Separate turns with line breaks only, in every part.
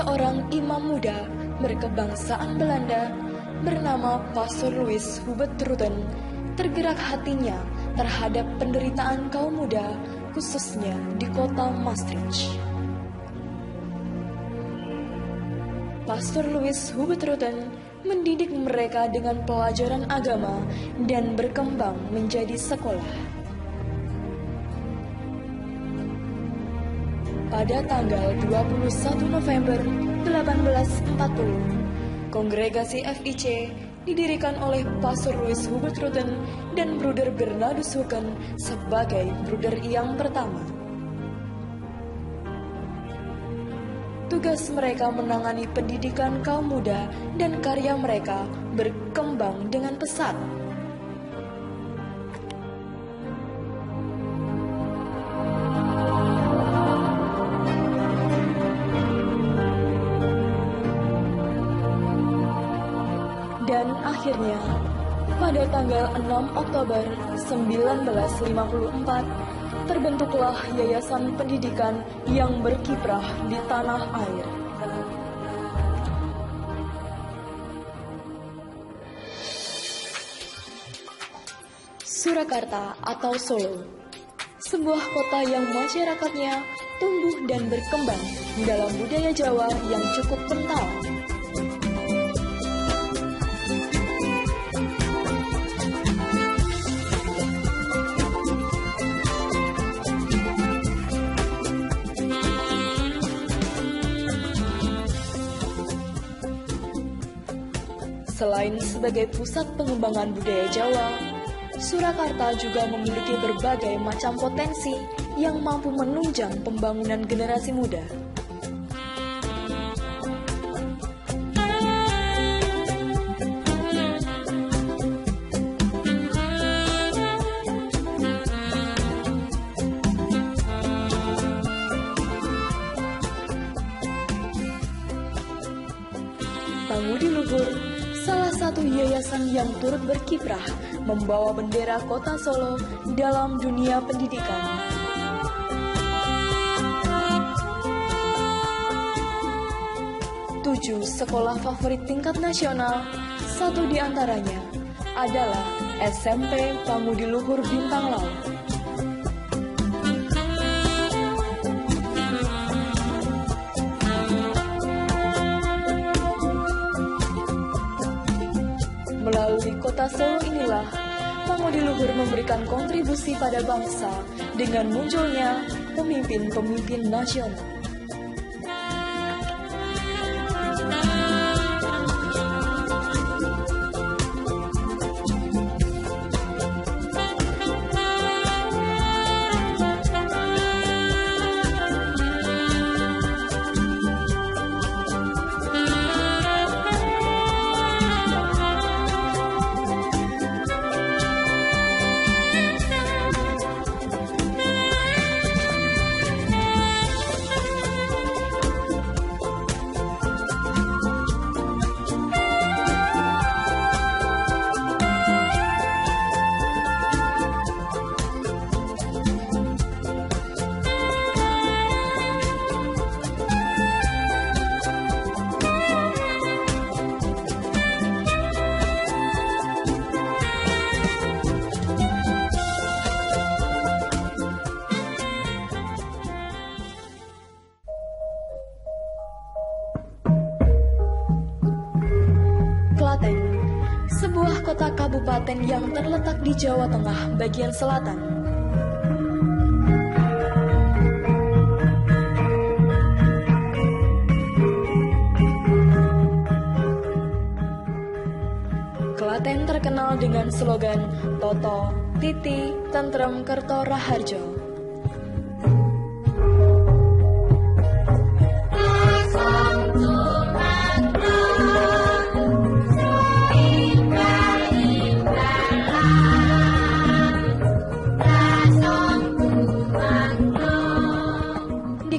seorang imam muda berkebangsaan Belanda bernama Pastor Louis Hubert Rutten tergerak hatinya terhadap penderitaan kaum muda, khususnya di kota Maastricht. Pastor Louis Hubert Rutten mendidik mereka dengan pelajaran agama dan berkembang menjadi sekolah. Pada tanggal 21 November 1840, Kongregasi FIC didirikan oleh Pastor Louis Hubert Rutten dan Bruder Bernardus Huken sebagai bruder yang pertama. Tugas mereka menangani pendidikan kaum muda dan karya mereka berkembang dengan pesat. Dan akhirnya, pada tanggal 6 Oktober 1954, terbentuklah Yayasan Pendidikan yang berkiprah di tanah air. Surakarta atau Solo, sebuah kota yang masyarakatnya tumbuh dan berkembang dalam budaya Jawa yang cukup kental. Selain sebagai pusat pengembangan budaya Jawa, Surakarta juga memiliki berbagai macam potensi yang mampu menunjang pembangunan generasi muda. Pangudi Luhur, salah satu yayasan yang turut berkiprah membawa bendera kota Solo dalam dunia pendidikan. Tujuh sekolah favorit tingkat nasional, satu di antaranya adalah SMP Pangudi Luhur Bintang Laut. Melalui kota Solo inilah, Pangudi Luhur memberikan kontribusi pada bangsa dengan munculnya pemimpin-pemimpin nasional. Klaten, sebuah kota kabupaten yang terletak di Jawa Tengah bagian selatan. Klaten terkenal dengan slogan Toto, Titi, Tentrem, Kerto, Raharjo.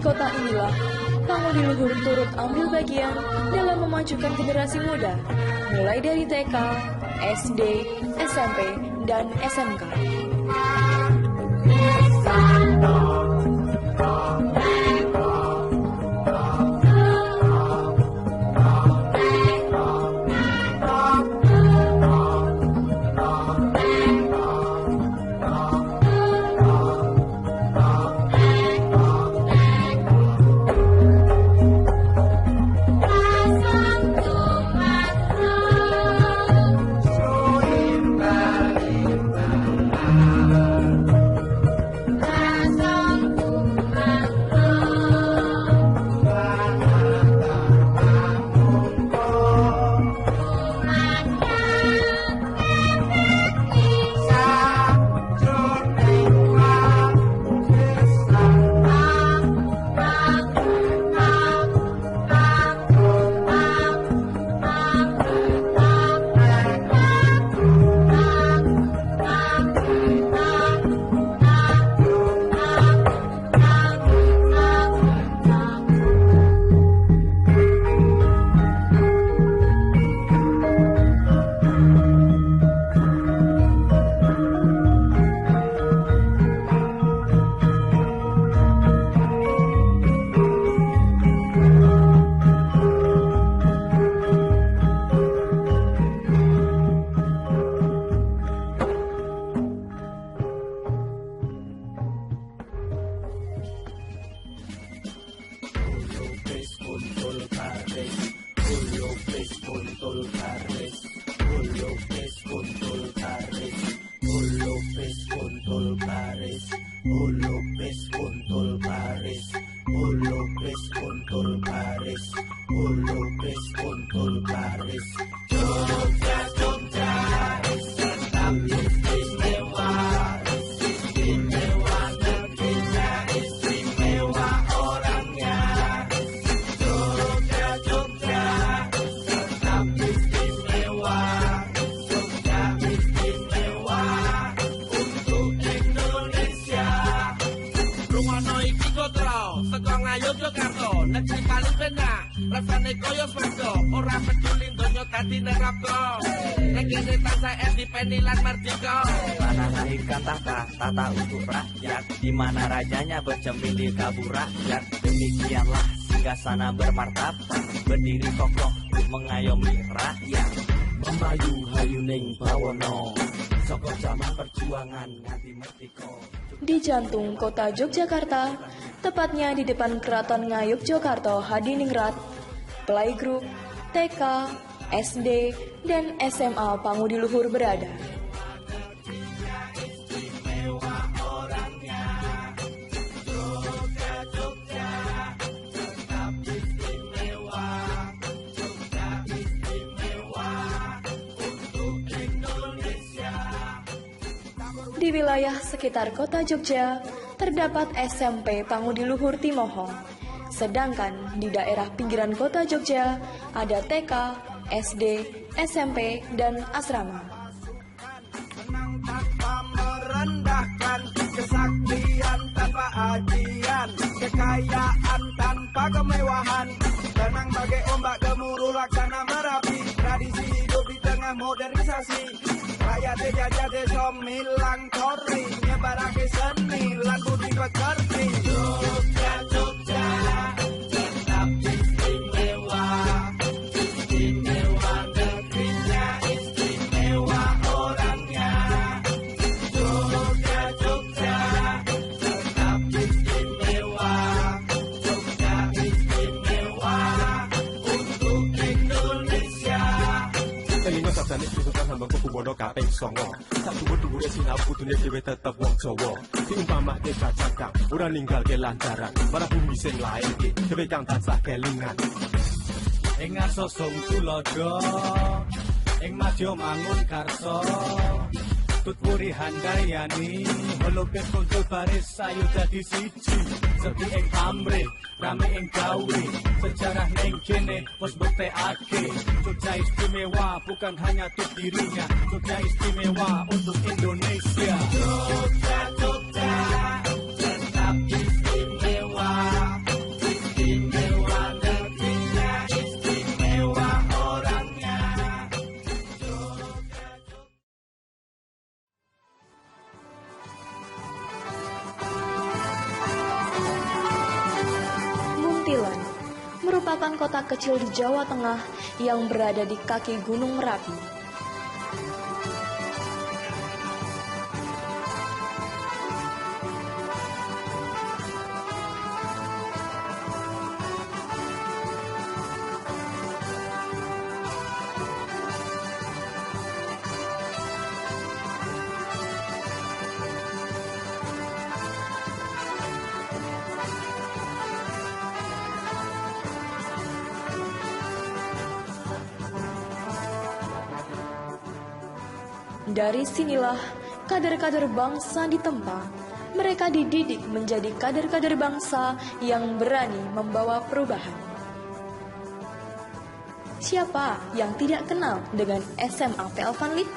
Kota inilah, Pangudi Luhur turut ambil bagian dalam memajukan generasi muda, mulai dari TK, SD, SMP, dan SMK.
Ulupis kuntul baris, ulupis kuntul baris, ulupis kuntul baris. Jogja, Jogja, tetap istimewa, istimewa negerinya, istimewa orangnya. Jogja, Jogja, tetap istimewa, Jogja istimewa untuk Indonesia. Rungono iki kotro, saka Ngayogyakarta, negeri paling penak, rasane koyo swarga, ora peduli donya dadi neraka. Nek kene tansah dipeni lan merdeka.
Tanah lahirkan tata untuk rakyat, di mana rajanya bercermin di kabur rakyat. Demikianlah singgasana bermartabat, berdiri kokoh mengayomi rakyat. Memayu hayuning bawono, saka zaman perjuangan nganti merdeka.
Di jantung kota Yogyakarta, tepatnya di depan Keraton Ngayogyakarta Hadiningrat, playgroup, TK, SD, dan SMA Pangudiluhur berada. Di wilayah sekitar kota Jogja, terdapat SMP Pangudiluhur Timoho. Sedangkan di daerah pinggiran kota Jogja, ada TK, SD, SMP, dan asrama.
Menang tanpa merendahkan, kesaktian tanpa ajian, kekayaan tanpa kemewahan, tenang bagai ombak gemuruh laksana Merapi, tradisi hidup di tengah modernisasi. Rakyat jajah desa milang kori, nyebarake seni lan budi pekerti. Jogja, Jogja, tetap istimewa, istimewa negerinya, istimewa orangnya. Jogja, Jogja, tetap istimewa, Jogja istimewa untuk Indonesia.
Elingo sabdane Sultan Hamengkubuwono kaping 9. Sak dhuwur-dhuwure sinau kudune dhewe tetep wong Jawa. Diumpamake Bajaka, ora ninggalke lantaran, malah bumi sing lairke dhewe kang tansah kelingan.
Ing asosong tulodo, ing madya mangun karso, tutwuri handayani, holopet kuntul baris sayu dadi siji. Sepi ing pamrih, rame ing gawe, sejarah ning kene wis mbuktekake. Jogja istimewa bukan hanya untuk dirinya, Jogja istimewa untuk Indonesia.
Jogja, Jogja, tetap istimewa, istimewa negerinya, istimewa orangnya.
Muntilan merupakan kota kecil di Jawa Tengah yang berada di kaki Gunung Merapi. Dari sinilah kader-kader bangsa ditempa. Mereka dididik menjadi kader-kader bangsa yang berani membawa perubahan. Siapa yang tidak kenal dengan SMA PL Vanlit?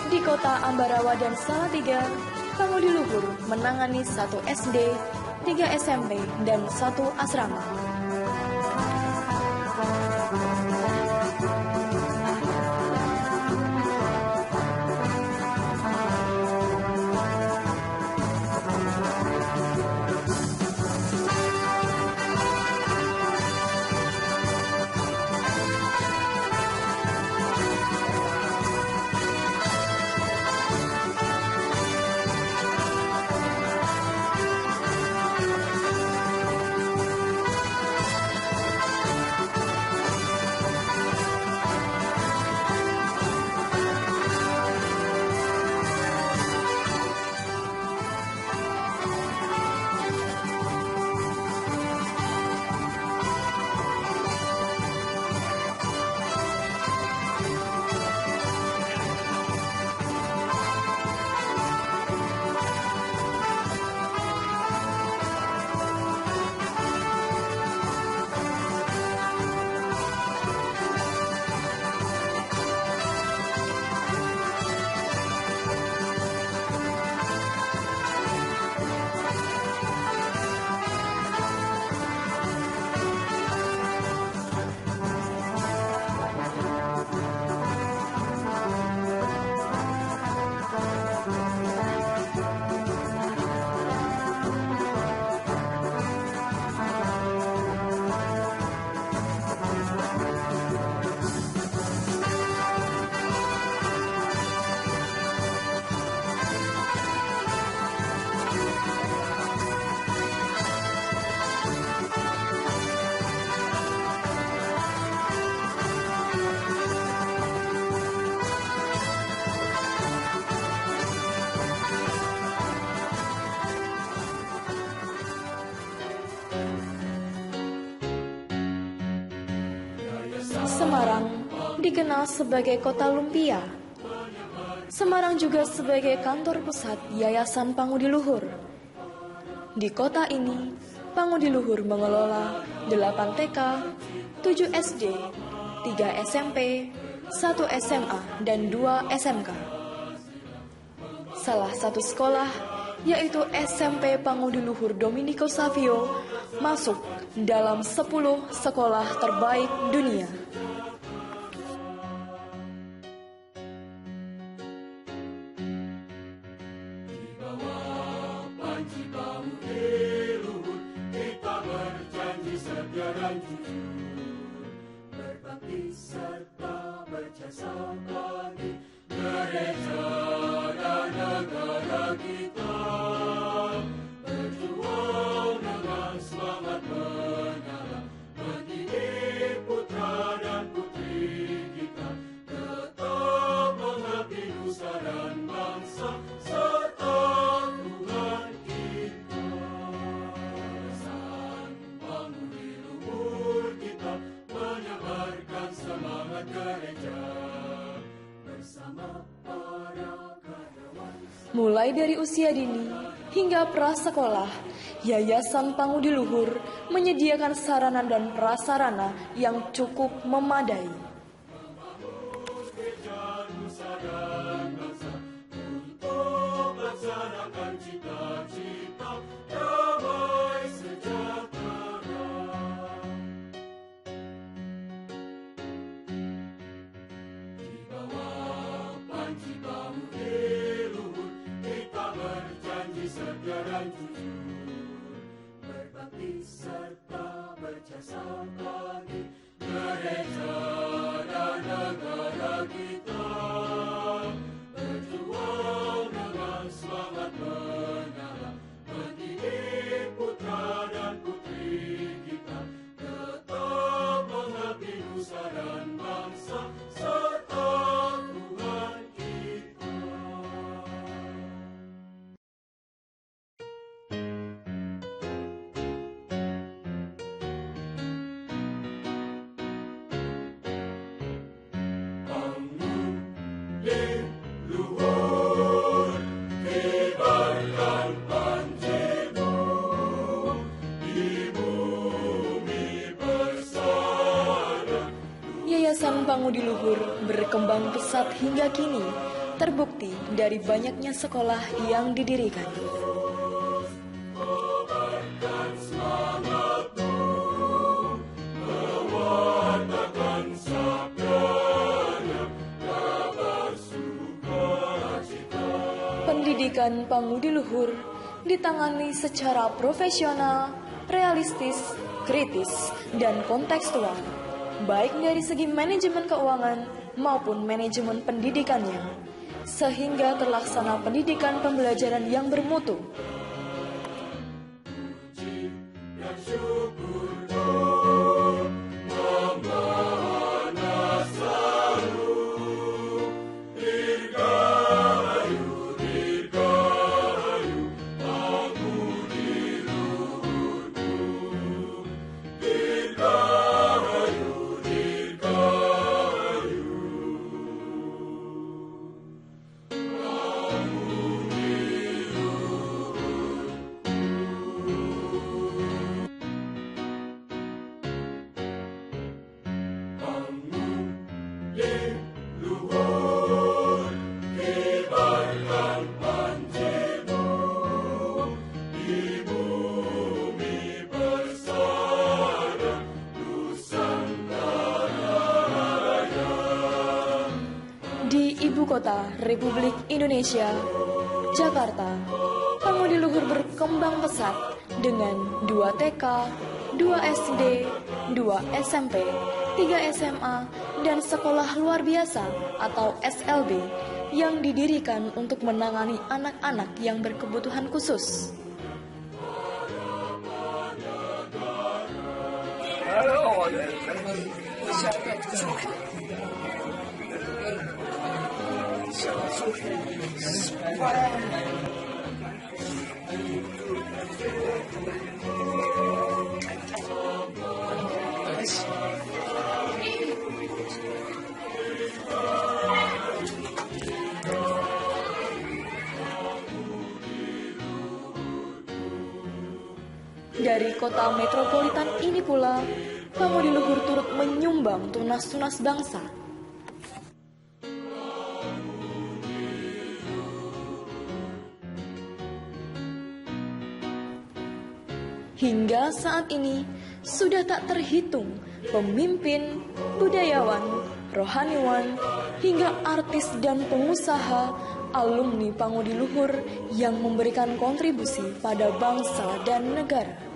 Di kota Ambarawa dan Salatiga, Pangudiluhur menangani 1 SD, 3 SMP, dan 1 asrama. Semarang dikenal sebagai kota lumpia. Semarang juga sebagai kantor pusat Yayasan Pangudi Luhur. Di kota ini, Pangudi Luhur mengelola 8 TK, 7 SD, 3 SMP, 1 SMA, dan 2 SMK. Salah satu sekolah, yaitu SMP Pangudi Luhur Dominico Savio, masuk dalam 10 sekolah terbaik dunia. Mulai dari usia dini hingga prasekolah, Yayasan Pangudi Luhur menyediakan sarana dan prasarana yang cukup memadai. Yayasan Pangudi Luhur berkembang pesat hingga kini, terbukti dari banyaknya sekolah yang didirikan. Pendidikan Pangudi Luhur ditangani secara profesional, realistis, kritis, dan kontekstual, baik dari segi manajemen keuangan maupun manajemen pendidikannya, sehingga terlaksana pendidikan pembelajaran yang bermutu. Kota Republik Indonesia, Jakarta, Pangudi Luhur berkembang pesat dengan 2 TK, 2 SD, 2 SMP, 3 SMA, dan sekolah luar biasa atau SLB yang didirikan untuk menangani anak-anak yang berkebutuhan khusus. Dari kota metropolitan ini pula, Pamudi Luhur turut menyumbang tunas-tunas bangsa. Hingga saat ini, sudah tak terhitung pemimpin, budayawan, rohaniwan, hingga artis dan pengusaha, alumni Pangudi Luhur yang memberikan kontribusi pada bangsa dan negara.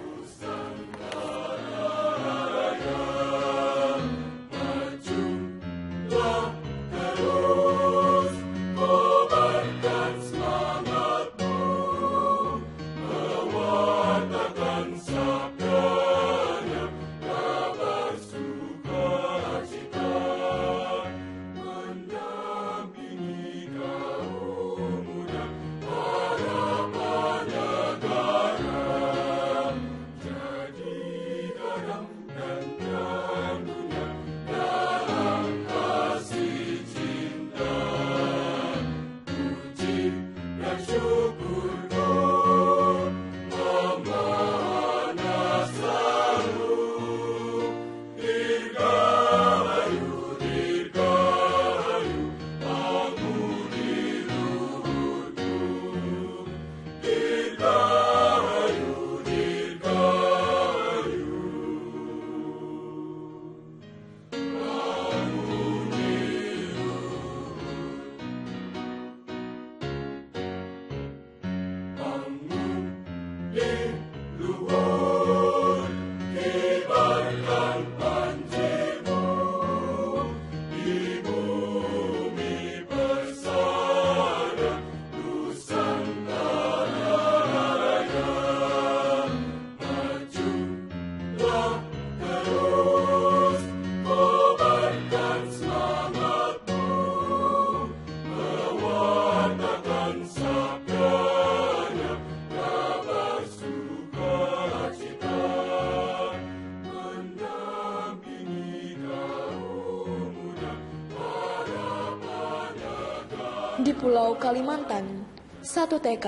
Di Pulau Kalimantan, 1 TK,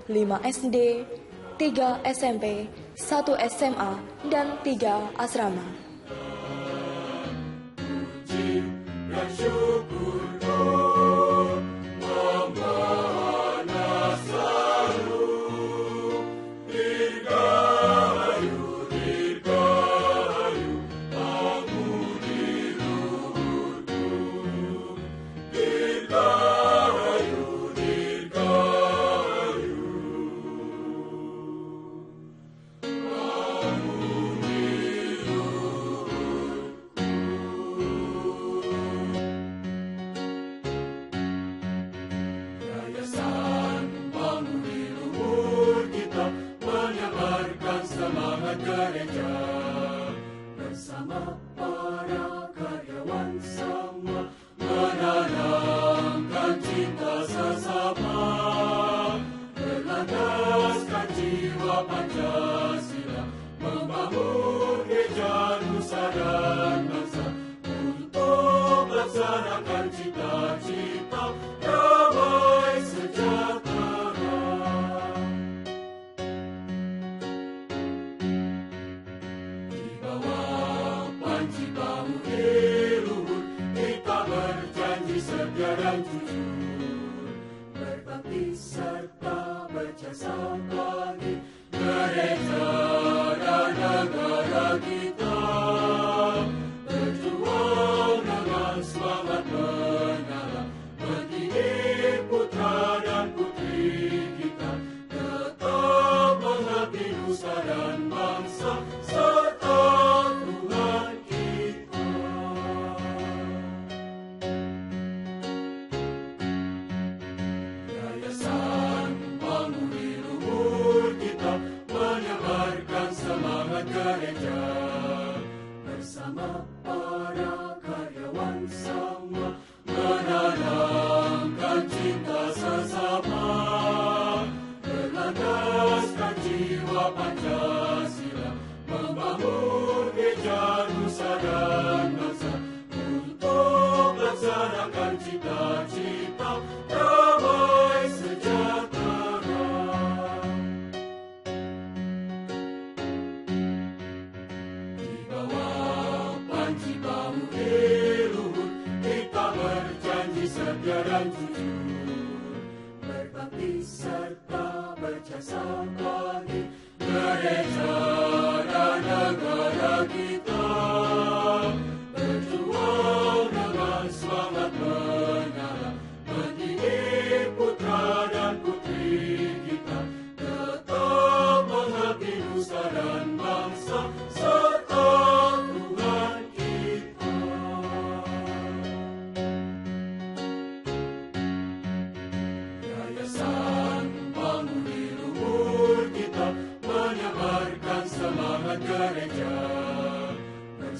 5 SD, 3 SMP, 1 SMA, dan 3 asrama.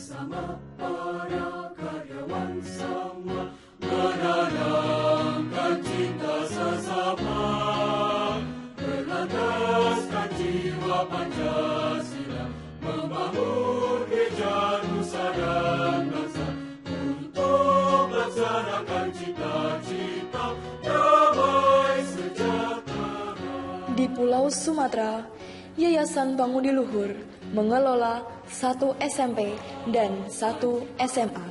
bersama para karyawan semua menanamkan cinta sesama, berlandaskan jiwa Pancasila, membangun gereja nusa dan bangsa untuk melaksanakan cita-cita damai sejahtera.
Di Pulau Sumatera, Yayasan Pangudi Luhur mengelola 1 SMP dan 1 SMA.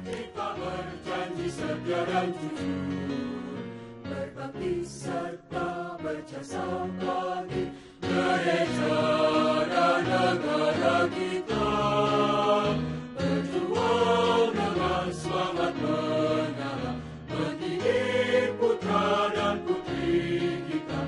Kita berjanji setia dan jujur, berbakti serta berjasa bagi gereja dan negara kita. Berjuang dengan semangat menyala, mendidik putra dan putri kita.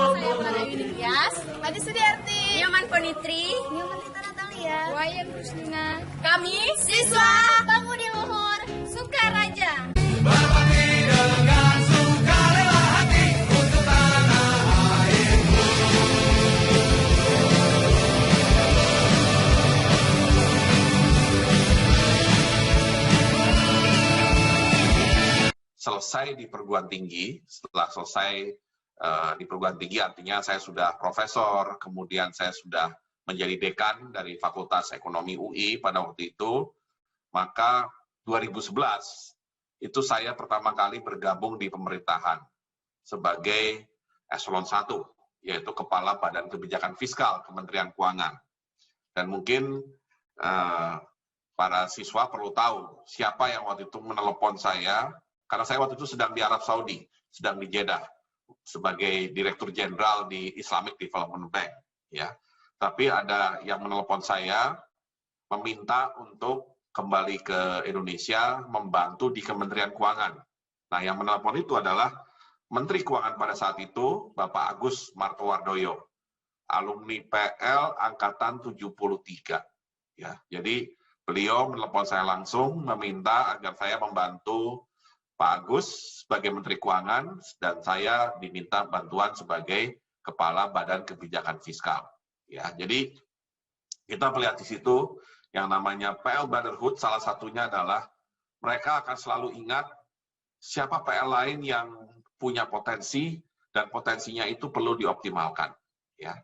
Saya Clara Yudias, Madi Sudiarti, Nyoman Ponitri, Nyoman Tita Natalia, Wayan Rusdina. Kami siswa Pangudi Luhur Sukaraja.
Berbakti dengan sukarela hati untuk tanah airku.
Selesai di perguruan tinggi, setelah selesai di perguruan tinggi artinya saya sudah profesor, kemudian saya sudah menjadi dekan dari Fakultas Ekonomi UI pada waktu itu, maka 2011 itu saya pertama kali bergabung di pemerintahan sebagai eselon 1, yaitu Kepala Badan Kebijakan Fiskal Kementerian Keuangan. Dan mungkin para siswa perlu tahu siapa yang waktu itu menelepon saya, karena saya waktu itu sedang di Arab Saudi, sedang di Jeddah sebagai Direktur Jenderal di Islamic Development Bank. Ya, tapi ada yang menelepon saya meminta untuk kembali ke Indonesia membantu di Kementerian Keuangan. Nah, yang menelepon itu adalah Menteri Keuangan pada saat itu, Bapak Agus Martowardoyo, alumni PL Angkatan 73. Ya, jadi beliau menelepon saya langsung meminta agar saya membantu Pak Agus sebagai Menteri Keuangan dan saya diminta bantuan sebagai Kepala Badan Kebijakan Fiskal. Ya, jadi kita melihat di situ yang namanya PL Brotherhood, salah satunya adalah mereka akan selalu ingat siapa PL lain yang punya potensi dan potensinya itu perlu dioptimalkan. Ya,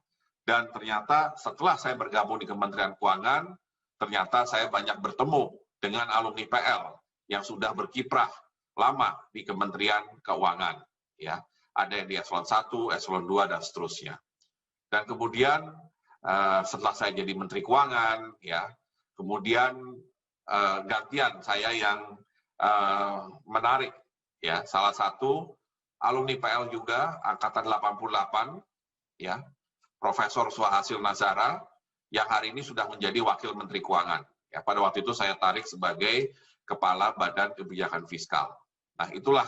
dan ternyata setelah saya bergabung di Kementerian Keuangan, ternyata saya banyak bertemu dengan alumni PL yang sudah berkiprah lama di Kementerian Keuangan, ya, ada yang di eselon 1, eselon 2 dan seterusnya. Dan kemudian setelah saya jadi Menteri Keuangan, ya, kemudian gantian saya yang menarik, ya, salah satu alumni PL juga angkatan 88, ya, Profesor Suhasil Nazara yang hari ini sudah menjadi Wakil Menteri Keuangan. Ya, pada waktu itu saya tarik sebagai Kepala Badan Kebijakan Fiskal. Nah, itulah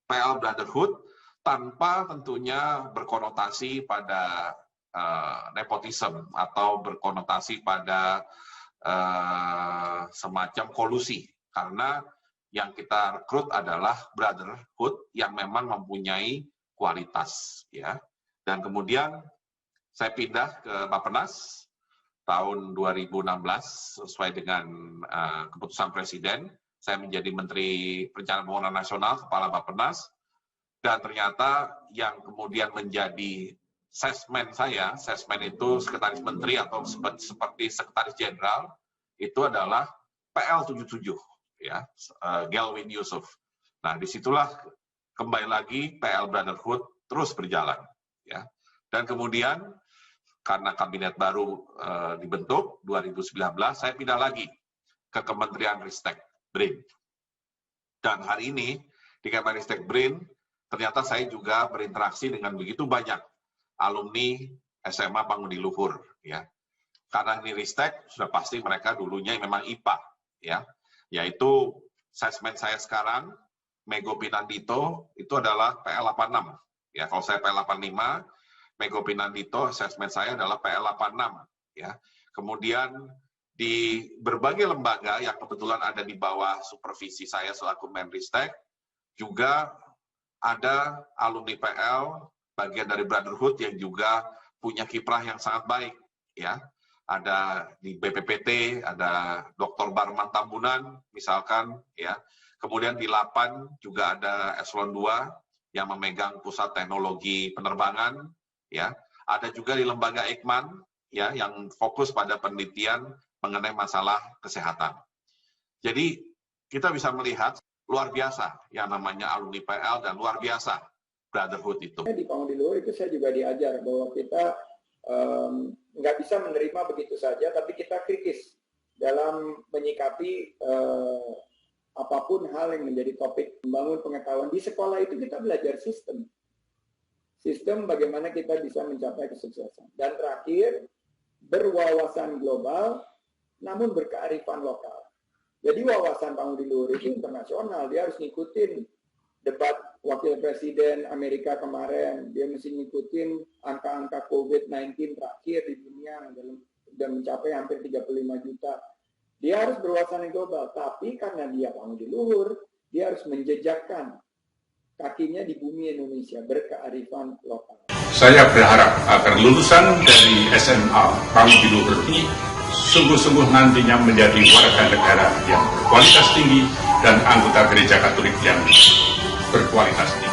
PL Brotherhood tanpa tentunya berkonotasi pada nepotisme atau berkonotasi pada semacam kolusi. Karena yang kita rekrut adalah brotherhood yang memang mempunyai kualitas. Ya. Dan kemudian saya pindah ke Bappenas tahun 2016 sesuai dengan keputusan Presiden. Saya menjadi Menteri Perencanaan Pembangunan Nasional, Kepala Bappenas, dan ternyata yang kemudian menjadi sesmen saya, sesmen itu Sekretaris Menteri atau seperti Sekretaris Jenderal, itu adalah PL77, ya, Gelwin Yusuf. Nah, disitulah kembali lagi PL Brotherhood terus berjalan. Ya. Dan kemudian, karena kabinet baru dibentuk, 2019, saya pindah lagi ke Kementerian Ristek BRIN. Dan hari ini di Kemenristek BRIN ternyata saya juga berinteraksi dengan begitu banyak alumni SMA Pangudi Luhur, ya. Karena ini Ristek sudah pasti mereka dulunya memang IPA, ya. Yaitu sesmen saya sekarang Mego Pinandito itu adalah PL86. Ya, kalau saya PL85, Mego Pinandito sesmen saya adalah PL86, ya. Kemudian di berbagai lembaga yang kebetulan ada di bawah supervisi saya selaku Menristek, juga ada alumni PL, bagian dari Brotherhood yang juga punya kiprah yang sangat baik. Ya, ada di BPPT, ada Dr. Barman Tambunan, misalkan, ya. Kemudian di Lapan juga ada Eselon 2 yang memegang pusat teknologi penerbangan, ya. Ada juga di lembaga Eijkman, ya, yang fokus pada penelitian mengenai masalah kesehatan. Jadi kita bisa melihat luar biasa yang namanya alumni PL dan luar biasa brotherhood itu.
Di Pangudi Luhur itu saya juga diajar bahwa kita nggak bisa menerima begitu saja, tapi kita kritis dalam menyikapi apapun hal yang menjadi topik. Membangun pengetahuan di sekolah itu kita belajar sistem bagaimana kita bisa mencapai kesuksesan. Dan terakhir, berwawasan global namun berkearifan lokal. Jadi wawasan Pangudi Luhur itu internasional, dia harus ngikutin debat wakil presiden Amerika kemarin, dia mesti ngikutin angka-angka COVID-19 terakhir di dunia dan mencapai hampir 35 juta. Dia harus berwawasan global, tapi karena dia Pangudi Luhur, dia harus menjejakkan kakinya di bumi Indonesia, berkearifan lokal.
Saya berharap agar lulusan dari SMA Pangudi Luhur ini sungguh-sungguh nantinya menjadi warga negara yang berkualitas tinggi dan anggota gereja Katolik yang berkualitas tinggi.